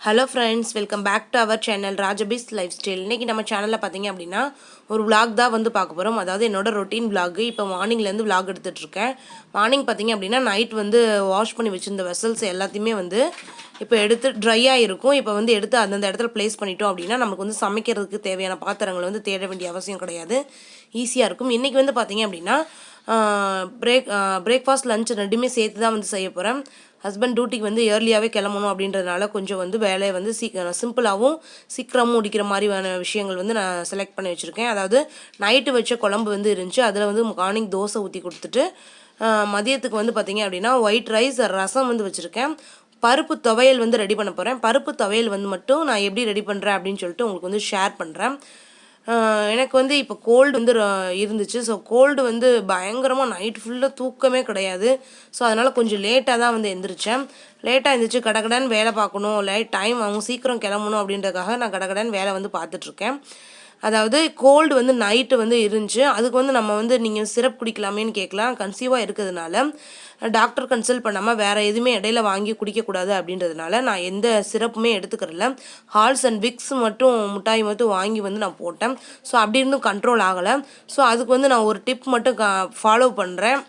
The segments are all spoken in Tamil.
Hello friends, welcome back to our channel Rajabi's Lifestyle. இன்னைக்கு நம்ம சேனல்ல பாத்தீங்க அப்படினா ஒரு vlog தான் வந்து பார்க்க போறோம். அதாவது என்னோட ரொட்டீன் vlog. இப்போ மார்னிங்ல இருந்து vlog எடுத்துட்டு இருக்கேன். மார்னிங் பாத்தீங்க அப்படினா நைட் வந்து வாஷ் பண்ணி வச்சிருந்த வெசல்ஸ் எல்லாத்தையுமே வந்து இப்போ எடுத்து ட்ரையா இருக்கும். இப்போ வந்து எடுத்து அந்த இடத்துல பிளேஸ் பண்ணிட்டோம் அப்படினா நமக்கு வந்து சமைக்கிறதுக்கு தேவையான பாத்திரங்களை வந்து தேட வேண்டிய அவசியம் கிடையாது. ஈஸியா இருக்கும். இன்னைக்கு வந்து பாத்தீங்க அப்படினா பிரேக்ஃபாஸ்ட் லஞ்ச் ரெண்டுமே சேர்த்து தான் வந்து செய்ய போறேன். ஹஸ்பண்ட் டியூட்டிக்கு வந்து ஏர்லியாகவே கிளம்பணும் அப்படின்றதுனால கொஞ்சம் வந்து வேலையை வந்து சிம்பிளாகவும் சீக்கிரமும் முடிக்கிற மாதிரியான விஷயங்கள் வந்து நான் செலக்ட் பண்ணி வச்சுருக்கேன். அதாவது நைட்டு வச்ச குழம்பு வந்து இருந்துச்சு. அதில் வந்து மார்னிங் தோசை ஊற்றி கொடுத்துட்டு மதியத்துக்கு வந்து பார்த்திங்க அப்படின்னா ஒயிட் ரைஸ் ரசம் வந்து வச்சுருக்கேன். பருப்பு துவையல் வந்து ரெடி பண்ண போகிறேன். பருப்பு துவையல் வந்து மட்டும் நான் எப்படி ரெடி பண்ணுறேன் அப்படின்னு சொல்லிட்டு உங்களுக்கு வந்து ஷேர் பண்ணுறேன். எனக்கு வந்து இப்போ கோல்டு வந்து இருந்துச்சு. ஸோ கோல்டு வந்து பயங்கரமாக நைட் ஃபுல்லாக தூக்கமே கிடையாது. ஸோ அதனால் கொஞ்சம் லேட்டாக தான் வந்து எந்திரிச்சேன். லேட்டாக எழுந்திரிச்சு கடகடன்னு வேலை பார்க்கணும், டைம் ஆகும், சீக்கிரம் கிளம்பணும் அப்படின்றதுக்காக நான் கடகடன்னு வேலை வந்து பார்த்துட்ருக்கேன். அதாவது கோல்டு வந்து நைட்டு வந்து இருந்துச்சு. அதுக்கு வந்து நம்ம வந்து நீங்கள் சிரப் குடிக்கலாமேன்னு கேட்கலாம். கன்சீவாக இருக்கிறதுனால டாக்டர் கன்சல்ட் பண்ணாமல் வேறு எதுவுமே இடையில வாங்கி குடிக்கக்கூடாது அப்படின்றதுனால நான் எந்த சிரப்புமே எடுத்துக்கிறல. ஹால்ஸ் அண்ட் விக்ஸ் மட்டும் மிட்டாய் மட்டும் வாங்கி வந்து நான் போட்டேன். ஸோ அப்படி இருந்தும் கண்ட்ரோல் ஆகலை. ஸோ அதுக்கு வந்து நான் ஒரு டிப் மட்டும் ஃபாலோ பண்ணுறேன்.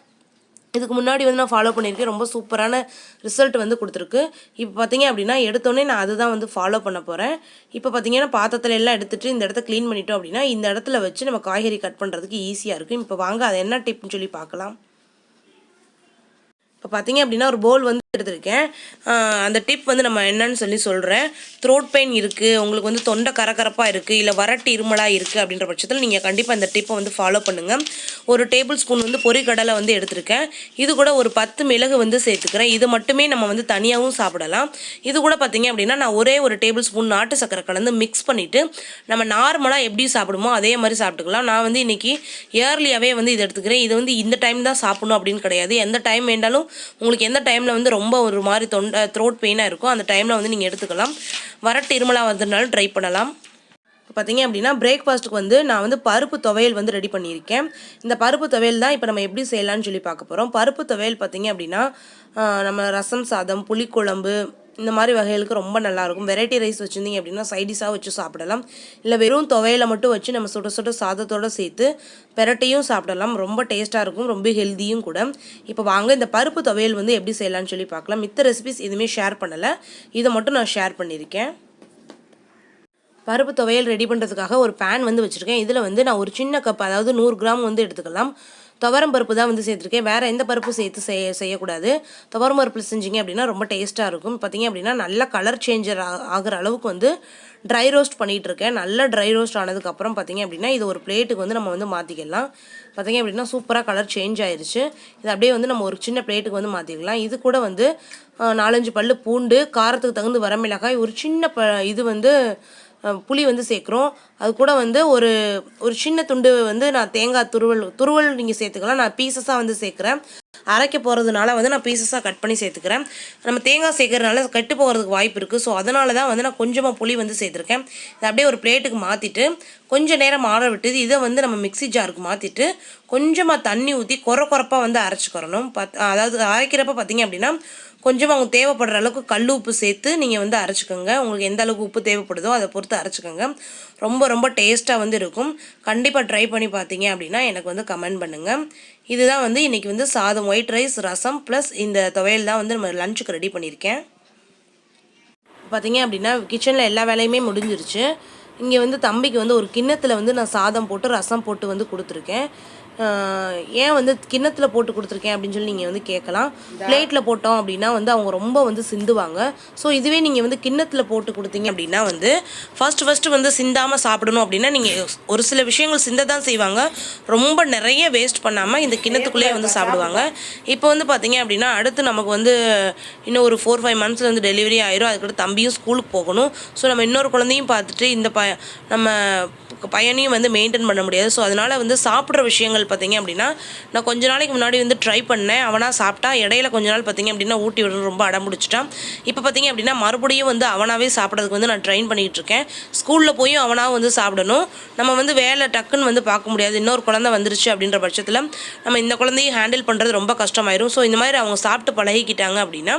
இதுக்கு முன்னாடி வந்து நான் ஃபாலோ பண்ணியிருக்கேன். ரொம்ப சூப்பரான ரிசல்ட் வந்து கொடுத்துருக்கு. இப்போ பார்த்தீங்க அப்படின்னா எடுத்தோடனே நான் அதுதான் வந்து ஃபாலோ பண்ண போகிறேன். இப்போ பார்த்தீங்கன்னா பாத்திரத்துல எல்லாம் எடுத்துகிட்டு இந்த இடத்த க்ளீன் பண்ணிட்டோம் அப்படின்னா இந்த இடத்துல வச்சு நம்ம காய்கறி கட் பண்ணுறதுக்கு ஈஸியாக இருக்கும். இப்போ வாங்க அது என்ன டிப்னு சொல்லி பார்க்கலாம். இப்போ பார்த்தீங்க அப்படின்னா ஒரு போல் வந்து எடுத்திருக்கேன். அந்த டிப் வந்து நம்ம என்னன்னு சொல்லி சொல்கிறேன். த்ரோட் பெயின் இருக்குது, உங்களுக்கு வந்து தொண்டை கரகரப்பாக இருக்குது, இல்லை வறட்டு இருமலாக இருக்குது அப்படின்ற பட்சத்தில் நீங்கள் கண்டிப்பாக இந்த டிப்பை வந்து ஃபாலோ பண்ணுங்கள். ஒரு டேபிள் ஸ்பூன் வந்து பொரிக்கடலை வந்து எடுத்திருக்கேன். இது கூட ஒரு 10 மிளகு வந்து சேர்த்துக்கிறேன். இது மட்டுமே நம்ம வந்து தனியாகவும் சாப்பிடலாம். இது கூட பார்த்தீங்க அப்படின்னா நான் ஒரே ஒரு டேபிள் ஸ்பூன் நாட்டு சக்கரை கலந்து மிக்ஸ் பண்ணிவிட்டு நம்ம நார்மலாக எப்படி சாப்பிடுமோ அதே மாதிரி சாப்பிட்டுக்கலாம். நான் வந்து இன்றைக்கி ஏர்லியாகவே வந்து இது எடுத்துக்கிறேன். இது வந்து இந்த டைம் தான் சாப்பிடணும் அப்படின்னு கிடையாது. எந்த டைம் வேண்டாலும் உங்களுக்கு எந்த டைமில் வந்து ரொம்ப ஒரு மாதிரி த்ரோட் பெயினாக இருக்கும் அந்த டைமில் வந்து நீங்கள் எடுத்துக்கலாம். வறட்டு இருமலாக வந்ததுனாலும் ட்ரை பண்ணலாம். இப்போ பார்த்தீங்க அப்படின்னா பிரேக்ஃபாஸ்ட்டுக்கு வந்து நான் வந்து பருப்பு துவையல் வந்து ரெடி பண்ணியிருக்கேன். இந்த பருப்பு துவையல் தான் இப்போ நம்ம எப்படி செய்யலாம்னு சொல்லி பார்க்க போகிறோம். பருப்பு துவையல் பார்த்தீங்க அப்படின்னா நம்ம ரசம் சாதம், புளிக்குழம்பு இந்த மாதிரி வகைகளுக்கு ரொம்ப நல்லாயிருக்கும். வெரைட்டி ரைஸ் வச்சுருந்தீங்க அப்படின்னா சைடிஷாக வச்சு சாப்பிடலாம். இல்லை வெறும் துவையலை மட்டும் வச்சு நம்ம சுட சுட சாதத்தோடு சேர்த்து பெரட்டையும் சாப்பிடலாம். ரொம்ப டேஸ்ட்டாக இருக்கும், ரொம்ப ஹெல்த்தியும் கூட. இப்போ வாங்க இந்த பருப்பு துவையல் வந்து எப்படி செய்யலாம்னு சொல்லி பார்க்கலாம். மித்த ரெசிபிஸ் எதுவுமே ஷேர் பண்ணலை, இதை மட்டும் நான் ஷேர் பண்ணியிருக்கேன். பருப்பு துவையல் ரெடி பண்ணுறதுக்காக ஒரு பேன் வந்து வச்சுருக்கேன். இதில் வந்து நான் ஒரு சின்ன கப், அதாவது 100 கிராம் வந்து எடுத்துக்கலாம். துவரம் பருப்பு தான் வந்து சேர்த்துருக்கேன். வேறு எந்த பருப்பு சேர்த்து செய்யக்கூடாது. துவரம் பருப்பில் செஞ்சிங்க அப்படின்னா ரொம்ப டேஸ்ட்டாக இருக்கும். பார்த்தீங்க அப்படின்னா நல்ல கலர் சேஞ்சர் ஆகிற அளவுக்கு வந்து ட்ரை ரோஸ்ட் பண்ணிகிட்டு இருக்கேன். நல்லா ட்ரை ரோஸ்ட் ஆனதுக்கப்புறம் பார்த்தீங்க அப்படின்னா இது ஒரு பிளேட்டுக்கு வந்து நம்ம வந்து மாற்றிக்கலாம். பார்த்தீங்க அப்படின்னா சூப்பராக கலர் சேஞ்ச் ஆயிடுச்சு. இது அப்படியே வந்து நம்ம ஒரு சின்ன பிளேட்டுக்கு வந்து மாற்றிக்கலாம். இது கூட வந்து 4-5 பல்லு பூண்டு, காரத்துக்கு தகுந்த வரமிளகாய், ஒரு சின்ன இது வந்து புளி வந்து சேர்க்குறோம். அது கூட வந்து ஒரு சின்ன துண்டு வந்து நான் தேங்காய் துருவல் நீங்கள் சேர்த்துக்கலாம். நான் பீசஸாக வந்து சேர்க்குறேன். அரைக்க போகிறதுனால வந்து நான் பீசஸாக கட் பண்ணி சேர்த்துக்கிறேன். நம்ம தேங்காய் சேர்க்கறதுனால கெட்டு போகிறதுக்கு வாய்ப்பு இருக்குது. ஸோ அதனால தான் வந்து நான் கொஞ்சமாக புளி வந்து சேர்த்துருக்கேன். இதை அப்படியே ஒரு பிளேட்டுக்கு மாற்றிட்டு கொஞ்சம் நேரம் ஆற விட்டு இதை வந்து நம்ம மிக்ஸி ஜாருக்கு மாற்றிட்டு கொஞ்சமாக தண்ணி ஊற்றி கொரப்பாக வந்து அரைச்சிக்கிறணும். அதாவது அரைக்கிறப்ப பார்த்தீங்க அப்படின்னா கொஞ்சமாக அவங்க தேவைப்படுற அளவுக்கு கல் உப்பு சேர்த்து நீங்கள் வந்து அரைச்சிக்கோங்க. உங்களுக்கு எந்த அளவுக்கு உப்பு தேவைப்படுதோ அதை பொறுத்து அரைச்சிக்கோங்க. ரொம்ப ரொம்ப டேஸ்ட்டாக வந்து இருக்கும். கண்டிப்பாக ட்ரை பண்ணி பார்த்தீங்க அப்படின்னா எனக்கு வந்து கமெண்ட் பண்ணுங்கள். இதுதான் வந்து இன்றைக்கி வந்து சாதம், ஒயிட் ரைஸ், ரசம் ப்ளஸ் இந்த துவையல் தான் வந்து நம்ம லஞ்சுக்கு ரெடி பண்ணியிருக்கேன். பார்த்தீங்க அப்படின்னா கிச்சனில் எல்லா வேலையுமே முடிஞ்சிருச்சு. இங்கே வந்து தம்பிக்கு வந்து ஒரு கிண்ணத்தில் வந்து நான் சாதம் போட்டு ரசம் போட்டு வந்து கொடுத்துருக்கேன். ஏன் வந்து கிண்ணத்தில் போட்டு கொடுத்துருக்கேன் அப்படின்னு சொல்லி நீங்கள் வந்து கேட்கலாம். பிளேட்டில் போட்டோம் அப்படின்னா வந்து அவங்க ரொம்ப வந்து சிந்துவாங்க. ஸோ இதுவே நீங்கள் வந்து கிண்ணத்தில் போட்டு கொடுத்தீங்க அப்படின்னா வந்து ஃபஸ்ட்டு வந்து சிந்தாமல் சாப்பிடணும் அப்படின்னா நீங்கள் ஒரு சில விஷயங்கள் சிந்த தான் செய்வாங்க. ரொம்ப நிறைய வேஸ்ட் பண்ணாமல் இந்த கிண்ணத்துக்குள்ளேயே வந்து சாப்பிடுவாங்க. இப்போ வந்து பார்த்தீங்க அப்படின்னா அடுத்து நமக்கு வந்து இன்னும் ஒரு 4-5 மந்த்ஸில் வந்து டெலிவரி ஆயிரும். அதுக்கடுத்து தம்பியும் ஸ்கூலுக்கு போகணும். ஸோ நம்ம இன்னொரு குழந்தையும் பார்த்துட்டு இந்த நம்ம பையனையும் வந்து மெயின்டைன் பண்ண முடியாது. ஸோ அதனால் வந்து சாப்பிட்ற விஷயங்கள் குழந்தைகள் பார்த்தீங்க அப்படின்னா நான் கொஞ்ச நாளைக்கு முன்னாடி வந்து ட்ரை பண்ணேன். அவனா சாப்பிட்டா. இடையில கொஞ்ச நாள் பார்த்தீங்க அப்படின்னா ஊட்டி விடணும் ரொம்ப அடம் பிடிச்சிட்டான். இப்போ பார்த்தீங்க அப்படின்னா மறுபடியும் வந்து அவனாவே சாப்பிட்றதுக்கு வந்து நான் ட்ரெயின் பண்ணிகிட்டு இருக்கேன். ஸ்கூலில் போயும் அவனாக வந்து சாப்பிடணும். நம்ம வந்து வேலை டக்குன்னு வந்து பார்க்க முடியாது. இன்னொரு குழந்தை வந்துருச்சு அப்படின்ற பட்சத்தில் நம்ம இந்த குழந்தையும் ஹேண்டில் பண்ணுறது ரொம்ப கஷ்டமாயிரும். ஸோ இந்த மாதிரி அவங்க சாப்பிட்டு பழகிக்கிட்டாங்க அப்படின்னா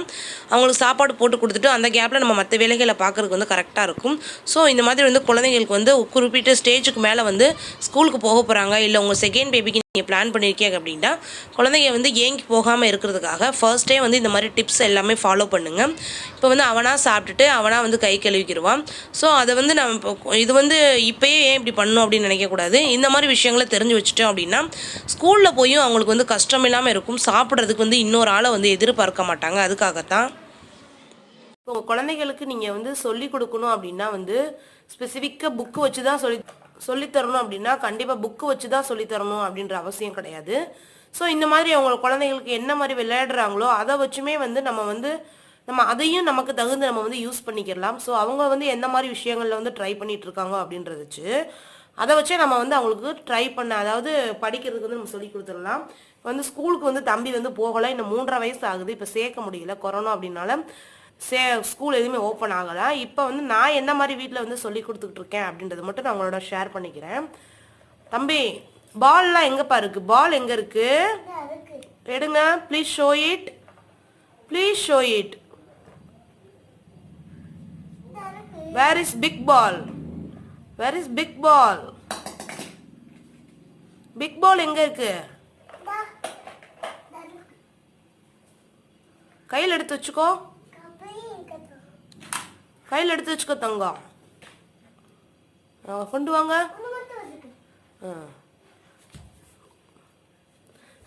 அவங்களுக்கு சாப்பாடு போட்டு கொடுத்துட்டு அந்த கேப்பில் நம்ம மற்ற வேலைகளை பார்க்குறதுக்கு வந்து கரெக்டாக இருக்கும். ஸோ இந்த மாதிரி வந்து குழந்தைங்களுக்கு வந்து குறிப்பிட்ட ஸ்டேஜுக்கு மேலே வந்து ஸ்கூலுக்கு போக போகிறாங்க, இல்லை உங்கள் செகண்ட் பேபிக்கு நீங்கள் பிளான் பண்ணியிருக்கீங்க அப்படின்னா குழந்தைங்க வந்து ஏங்கி போகாமல் இருக்கிறதுக்காக ஃபர்ஸ்ட்டே வந்து இந்த மாதிரி டிப்ஸ் எல்லாமே ஃபாலோ பண்ணுங்கள். இப்போ வந்து அவனாக சாப்பிட்டுட்டு அவனாக வந்து கை கழுவிக்கிடுவான். ஸோ அதை வந்து நம்ம இது வந்து இப்போயே ஏன் இப்படி பண்ணணும் அப்படின்னு நினைக்கக்கூடாது. இந்த மாதிரி விஷயங்களை தெரிஞ்சு வச்சுட்டோம் அப்படின்னா ஸ்கூலில் போயும் அவங்களுக்கு வந்து கஷ்டம் இல்லாமல் இருக்கும். சாப்பிட்றதுக்கு வந்து இன்னொரு ஆளை வந்து எதிர்பார்க்க மாட்டாங்க. அதுக்காகத்தான் இப்போ உங்கள் குழந்தைகளுக்கு நீங்கள் வந்து சொல்லிக் கொடுக்கணும் அப்படின்னா வந்து ஸ்பெசிஃபிக்காக புக்கு வச்சு தான் சொல்லித்தரணும் அப்படின்னா கண்டிப்பாக புக்கு வச்சு தான் சொல்லித்தரணும் அப்படின்ற அவசியம் கிடையாது. ஸோ இந்த மாதிரி அவங்க குழந்தைங்களுக்கு என்ன மாதிரி விளையாடுறாங்களோ அதை வச்சுமே வந்து நம்ம அதையும் நமக்கு தகுந்து நம்ம வந்து யூஸ் பண்ணிக்கலாம். ஸோ அவங்க வந்து எந்த மாதிரி விஷயங்களில் வந்து ட்ரை பண்ணிகிட்டு இருக்காங்க அப்படின்றத வச்சு அதை வச்சே நம்ம வந்து அவங்களுக்கு ட்ரை பண்ண அதாவது படிக்கிறதுக்கு வந்து நம்ம சொல்லி கொடுத்துடலாம். வந்து ஸ்கூலுக்கு வந்து தம்பி வந்து போகலை, இன்னும் 3.5 வயசு ஆகுது. இப்போ சேர்க்க முடியல கொரோனா அப்படின்னால ஸ்கூல் எதுவுமே ஓப்பன் ஆகலை. இப்போ வந்து நான் என்ன மாதிரி வீட்டில் வந்து சொல்லி கொடுத்துக்கிட்டு இருக்கேன் அப்படின்றத மட்டும் நான் உங்களோட ஷேர் பண்ணிக்கிறேன். தம்பி பால்லாம் எங்கேப்பா இருக்கு? பால் எங்கே இருக்கு? எடுங்க. Please show it. Please show it. Where is big ball? Where is big ball? Big ball எங்கே இருக்கு? கையில் எடுத்து வச்சுக்கோ. கையில் எடுத்து வச்சுக்கோ தங்கம். கொண்டு வாங்க.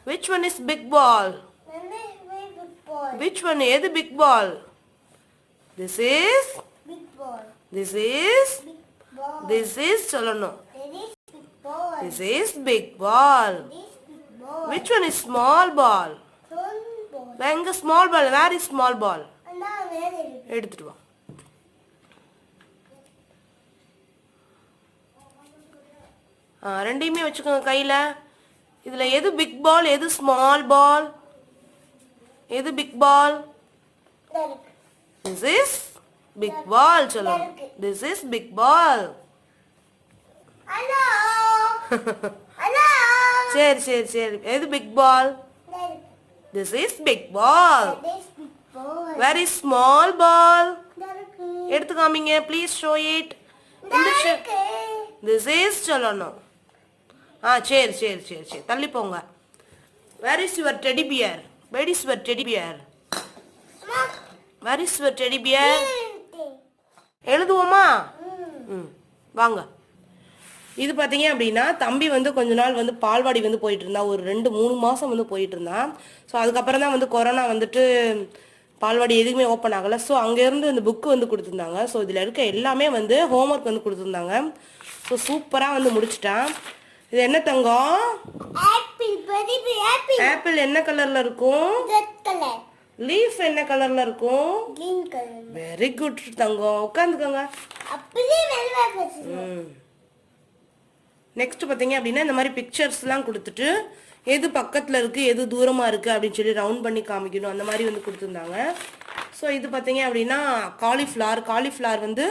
Which one is big ball? Which one? எது big ball? This is big ball. This is big ball. This is சொல்லணும். This is big ball. Which one is small ball? எங்க small ball? Where is small ball? எடுத்துட்டு வா. ரெண்டையுமே வச்சுக்கோங்க கையில். இதில் எது பிக் பால் எது ஸ்மால் பால்? எது big ball? This is big ball சொல்லணும். This is big ball. சரி சரி சரி. எது big ball? This is big ball. Where is small ball? எடுத்து காமிங்க. Please show it. This is சொல்லணும். சரி சரி சரி சரி. தள்ளி போங்க. Where is your teddy bear? Where is your teddy bear? Where is your teddy bear? எழுதுவோமா? வாங்க. இது பார்த்தீங்க அப்படின்னா தம்பி வந்து கொஞ்ச நாள் வந்து பால்வாடி வந்து போயிட்டு இருந்தா. ஒரு 2-3 மாதம் வந்து போயிட்டு இருந்தான். ஸோ அதுக்கப்புறம் தான் வந்து கொரோனா வந்துட்டு பால்வாடி எதுவுமே ஓப்பன் ஆகலை. ஸோ அங்கேருந்து இந்த புக்கு வந்து கொடுத்துருந்தாங்க. ஸோ இதில் இருக்க எல்லாமே வந்து ஹோம்ஒர்க் வந்து கொடுத்துருந்தாங்க. ஸோ சூப்பராக வந்து முடிச்சிட்டான். இது என்ன தங்கம்? ஆப்பிள் என்ன கலரில் இருக்கும்? லீஃப் என்ன கலரில் இருக்கும்? வெரி குட் தங்கம். உட்காந்துக்கோங்க. நெக்ஸ்ட் பார்த்தீங்க அப்படின்னா இந்த மாதிரி பிக்சர்ஸ்லாம் கொடுத்துட்டு எது பக்கத்தில் இருக்குது எது தூரமாக இருக்குது அப்படின்னு சொல்லி ரவுண்ட் பண்ணி காமிக்கணும். அந்த மாதிரி வந்து கொடுத்துருந்தாங்க. ஸோ இது பார்த்தீங்க அப்படின்னா காலிஃப்ளவர் வந்து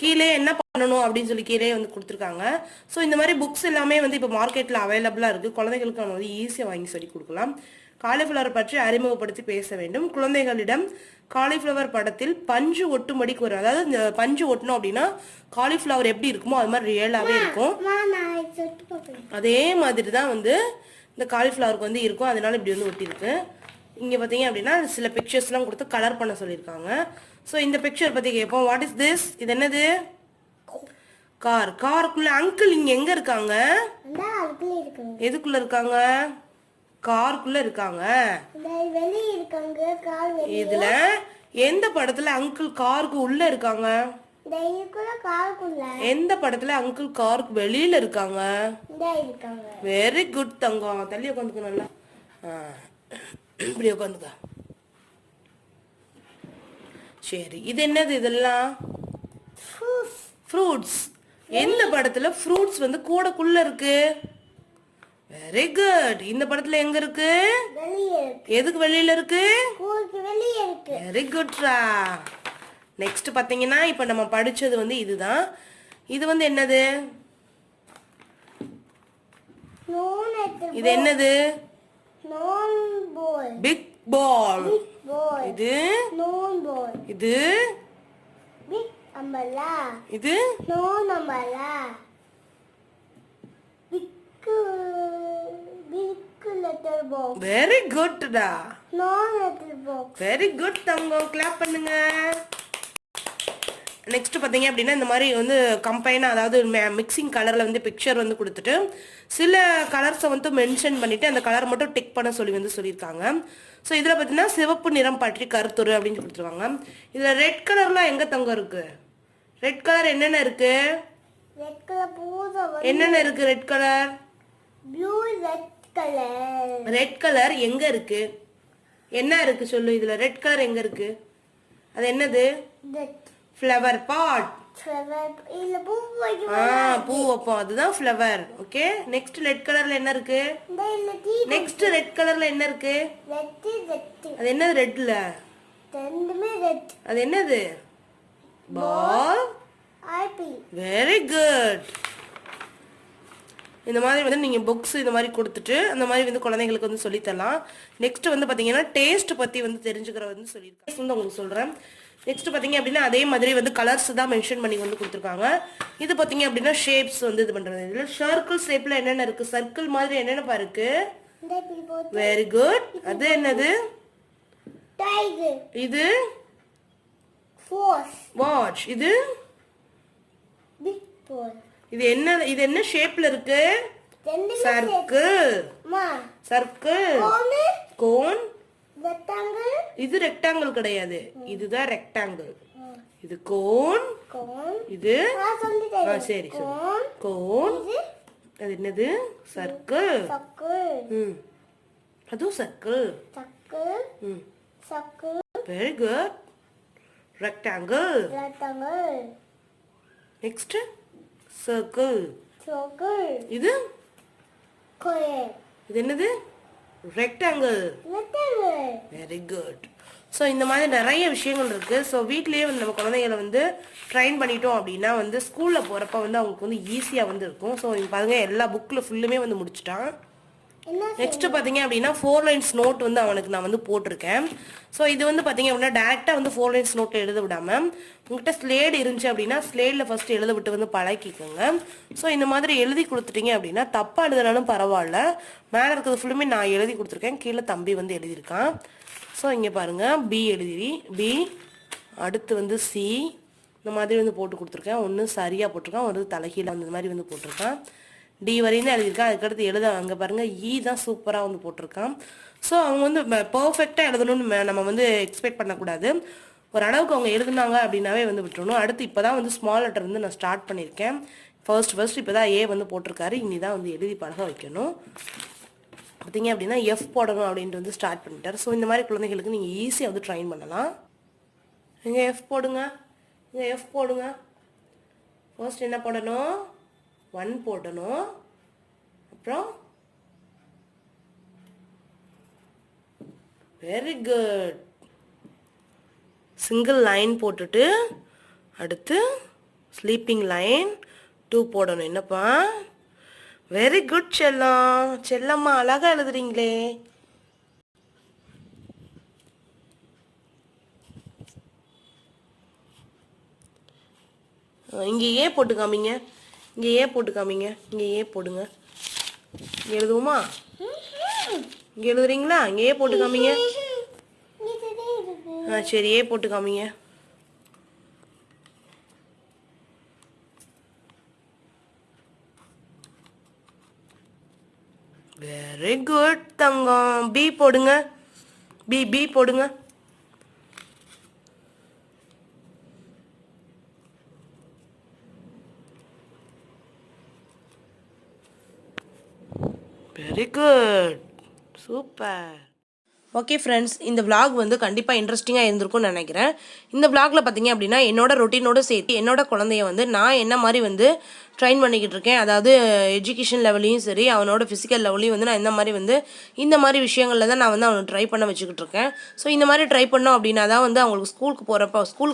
கீழே என்ன பண்ணணும் அப்படின்னு சொல்லி கீழே வந்து கொடுத்துருக்காங்க. ஸோ இந்த மாதிரி புக்ஸ் எல்லாமே வந்து இப்போ மார்க்கெட்டில் அவைலபிளாக இருக்குது. குழந்தைகளுக்கு நம்ம வந்து ஈஸியாக வாங்கி சொல்லி கொடுக்கலாம். காலிஃப்ளவர் பற்றி அறிமுகப்படுத்தி பேச வேண்டும். குழந்தைகளிடம் காலிஃப்ளவர் படத்தில் பஞ்சு ஒட்டும்படி கூறு. அதாவது இந்த பஞ்சு ஒட்டணும் அப்படின்னா காலிஃப்ளவர் எப்படி இருக்குமோ அது மாதிரி ரியலாகவே இருக்கும். அதே மாதிரி தான் வந்து இந்த காலிஃப்ளவருக்கு வந்து இருக்கும். அதனால இப்படி வந்து ஒட்டியிருக்கு. இங்கே பார்த்தீங்க அப்படின்னா சில பிக்சர்ஸ்லாம் கொடுத்து கலர் பண்ண சொல்லியிருக்காங்க. ஸோ இந்த பிக்சர் பற்றி கேட்போம். What is this? இது என்னது? காருக்குள்ள அங்கிள் இங்கே எங்கே இருக்காங்க? எதுக்குள்ள இருக்காங்க? காருக்குள்ள இருக்காங்க. இதுல எந்த படத்துல அங்கிள் காருக்கு உள்ள இருக்காங்க? எந்த படத்துல அங்கிள் காருக்கு வெளியில இருக்காங்க? வெரி குட் தங்கம். தள்ளி உட்காந்துக்க. நல்லா இப்படி உட்காந்துக்க. சரி, இது என்னது? இதெல்லாம் ஃப்ரூட்ஸ். எந்த படத்துல ஃப்ரூட்ஸ் வந்து கூடக்குள்ள இருக்கு? Very good. இந்த படத்துல எங்க இருக்கு? எதுக்கு வெளியில இருக்கு? வெரி குட்ரா. நெக்ஸ்ட் பாத்தீங்கன்னா இப்போ நம்ம படிச்சது வந்து இதுதான். இது வந்து என்னது? இது என்னது? பிக் பால். இது இது இது வெரி குட்டா. வெரி குட் தங்கம். கிளாப் பண்ணுங்க. நெக்ஸ்ட் பார்த்தீங்க அப்படின்னா இந்த மாதிரி வந்து கம்பைனாக அதாவது மிக்சிங் கலரில் வந்து பிக்சர் வந்து கொடுத்துட்டு சில கலர்ஸை வந்து மென்ஷன் பண்ணிவிட்டு அந்த கலர் மட்டும் டிக் பண்ண சொல்லி வந்து சொல்லியிருக்காங்க. ஸோ இதில் பார்த்தீங்கன்னா சிவப்பு நிறம் பற்றி கருத்துரு அப்படின்னு கொடுத்துருவாங்க. இதில் ரெட் கலர்லாம் எங்கே தங்கம் இருக்குது? ரெட் கலர் என்னென்ன இருக்குது? என்னென்ன இருக்குது ரெட் கலர்? ரெட் கலர் எங்கே இருக்குது? என்ன இருக்குது சொல்லு. இதில் ரெட் கலர் எங்கே இருக்குது? அது என்னது? Flower pot. பூ வைப்போம், அதுதான் ஃப்ளவர். ஓகே. நெக்ஸ்ட் ரெட் கலர்ல என்ன இருக்கு? நெக்ஸ்ட் ரெட் கலர்ல என்ன இருக்கு? அது என்னது ரெட்ல? அது என்னது? பால். Very good. இந்த மாதிரி வந்து நீங்கள் புக்ஸ் இந்த மாதிரி கொடுத்துட்டு அந்த மாதிரி வந்து குழந்தைங்களுக்கு வந்து சொல்லித்தரலாம். நெக்ஸ்ட் வந்து பார்த்தீங்கன்னா டேஸ்ட் பற்றி வந்து தெரிஞ்சுக்கிற வந்து சொல்லியிருக்கேன் வந்து உங்களுக்கு சொல்கிறேன். நெக்ஸ்ட் பார்த்தீங்க அப்படின்னா அதே மாதிரி வந்து கலர்ஸ் தான் மென்ஷன் பண்ணி வந்து கொடுத்துருக்காங்க. இது பார்த்தீங்க அப்படின்னா ஷேப்ஸ் வந்து இது பண்ணுறது. இதில் சர்க்கிள் ஷேப்பில் என்னென்ன இருக்குது? சர்க்கிள் மாதிரி என்னென்னப்பா இருக்கு? Very good. அது என்னது? இது வாட்ச். இது இது என்ன? இது என்ன ஷேப்ல இருக்கு? சர்க்கிள். சர்க்கிள். கோன். இது ரெக்டாங்கிள் கிடையாது, இதுதான் ரெக்டாங்கிள். இது கோன். இது சரி கோன். அது என்னது? சர்க்கிள். அதுவும் circle. Very good. Rectangle. Next circle. இது இது என்னது? ரெக்டாங்கிள். Very good. ஸோ இந்த மாதிரி நிறைய விஷயங்கள் இருக்குது. ஸோ வீட்லேயே வந்து நம்ம குழந்தைகளை வந்து ட்ரைன் பண்ணிட்டோம் அப்படின்னா வந்து ஸ்கூலில் போகிறப்ப வந்து அவங்களுக்கு வந்து ஈஸியாக வந்து இருக்கும். ஸோ நீங்கள் பாருங்கள் எல்லா புக்கில் ஃபுல்லுமே வந்து முடிச்சிட்டான். நெக்ஸ்ட் பார்த்தீங்க அப்படின்னா 4 லைன்ஸ் நோட் வந்து அவனுக்கு நான் வந்து போட்டிருக்கேன். ஸோ இது வந்து பார்த்தீங்க அப்படின்னா டேரெக்டாக வந்து 4 லைன்ஸ் நோட்டில் எழுத விடாமல் உங்கள்கிட்ட ஸ்லேடு இருந்துச்சு அப்படின்னா ஸ்லேடில் ஃபஸ்ட்டு எழுத விட்டு வந்து பழகிக்கோங்க. ஸோ இந்த மாதிரி எழுதி கொடுத்துட்டீங்க அப்படின்னா தப்பாக எழுதுனாலும் பரவாயில்ல, மேலே இருக்கிறது ஃபுல்லுமே நான் எழுதி கொடுத்துருக்கேன், கீழே தம்பி வந்து எழுதியிருக்கான். ஸோ இங்கே பாருங்கள், பி எழுதி பி, அடுத்து வந்து சி, இந்த மாதிரி வந்து போட்டு கொடுத்துருக்கேன். ஒன்று சரியாக போட்டிருக்கான், ஒரு தலைகீழ அந்த மாதிரி வந்து போட்டிருக்கான். டி வரையும் தான் எழுதியிருக்கான். அதுக்கடுத்து எழுத அங்கே பாருங்கள் இ தான் சூப்பராக வந்து போட்டிருக்கான். ஸோ அவங்க வந்து பர்ஃபெக்டாக எழுதணும்னு நம்ம வந்து எக்ஸ்பெக்ட் பண்ணக்கூடாது. ஒரு அளவுக்கு அவங்க எழுதுனாங்க அப்படின்னாவே வந்து விட்டுறணும். அடுத்து இப்போ தான் வந்து ஸ்மால் லெட்டர் வந்து நான் ஸ்டார்ட் பண்ணியிருக்கேன். ஃபர்ஸ்ட் இப்போ தான் ஏ வந்து போட்டிருக்காரு. இனி தான் வந்து எழுதி பழக வைக்கணும். பார்த்தீங்க அப்படின்னா எஃப் போடணும் அப்படின்ட்டு வந்து ஸ்டார்ட் பண்ணிட்டார். ஸோ இந்த மாதிரி குழந்தைகளுக்கு நீங்கள் ஈஸியாக வந்து ட்ரைன் பண்ணலாம். இங்கே எஃப் போடுங்க, இங்கே எஃப் போடுங்க. ஃபர்ஸ்ட் என்ன போடணும்? 1 போடணும். அப்புறம் வெரி குட், சிங்கிள் லைன் போட்டுட்டு அடுத்து ஸ்லீப்பிங் லைன் 2 போடணும். என்னப்பா? வெரி குட் செல்லம். செல்லம்மா அழகா எழுதுறீங்களே. இங்கே ஏ போட்டு காமிங்க, இங்கே ஏ போட்டு காமிங்க, இங்கே ஏ போடுங்க. இங்கே எழுதுவோமா? இங்கே எழுதுறீங்களா? இங்கே ஏ போட்டு காமிங்க. சரி, ஏ போட்டு காமிங்க. வெரி குட் தங்கம். பி போடுங்க, பி பி போடுங்க. Very good, super. Okay friends, இந்த vlog வந்து கண்டிப்பாக இன்ட்ரெஸ்டிங்காக இருந்திருக்கும்னு நினைக்கிறேன். இந்த vlogல பார்த்தீங்க அப்படின்னா என்னோட ரொட்டீனோடு சேர்த்து என்னோட குழந்தைய வந்து நான் என்ன மாதிரி வந்து ட்ரெயின் பண்ணிக்கிட்டு இருக்கேன். அதாவது எஜுகேஷன் லெவலையும் சரி, அவனோட ஃபிசிக்கல் லெவலையும் வந்து நான் இந்த மாதிரி விஷயங்களில் தான் நான் வந்து அவனை ட்ரை பண்ண வச்சுக்கிட்டு இருக்கேன். ஸோ இந்த மாதிரி ட்ரை பண்ணோம் அப்படின்னா தான் வந்து அவங்களுக்கு ஸ்கூலுக்கு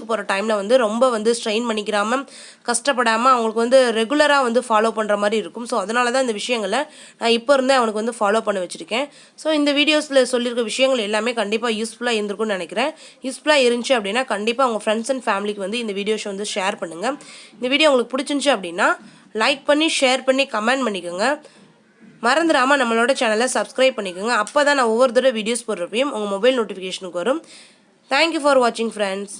போகிற டைமில் வந்து ரொம்ப வந்து ஸ்ட்ரெயின் பண்ணிக்கிறாமல் கஷ்டப்படாமல் அவங்களுக்கு வந்து ரெகுலராக வந்து ஃபாலோ பண்ணுற மாதிரி இருக்கும். ஸோ அதனால தான் இந்த விஷயங்களை நான் இப்போ இருந்தே அவனுக்கு வந்து ஃபாலோ பண்ண வச்சுருக்கேன். ஸோ இந்த வீடியோஸில் சொல்லியிருக்க விஷயங்கள் எல்லாமே கண்டிப்பாக யூஸ்ஃபுல்லாக இருந்திருக்கும்னு நினைக்கிறேன். யூஸ்ஃபுல்லாக இருந்துச்சு அப்படின்னா கண்டிப்பாக உங்கள் ஃப்ரெண்ட்ஸ் அண்ட் ஃபேமிலிக்கு வந்து இந்த வீடியோஸை வந்து ஷேர் பண்ணுங்கள். இந்த வீடியோ உங்களுக்கு பிடிச்சிருந்துச்சு அப்படின்னா லைக் பண்ணி ஷேர் பண்ணி கமெண்ட் பண்ணிக்கோங்க. மறந்துடாமல் நம்மளோட சேனலை சப்ஸ்கிரைப் பண்ணிக்கோங்க. அப்போ தான் நான் ஒவ்வொரு தடவை வீடியோஸ் போடுறப்பையும் உங்கள் மொபைல் நோட்டிஃபிகேஷனுக்கு வரும். தேங்க்யூ ஃபார் வாட்சிங் ஃப்ரெண்ட்ஸ்.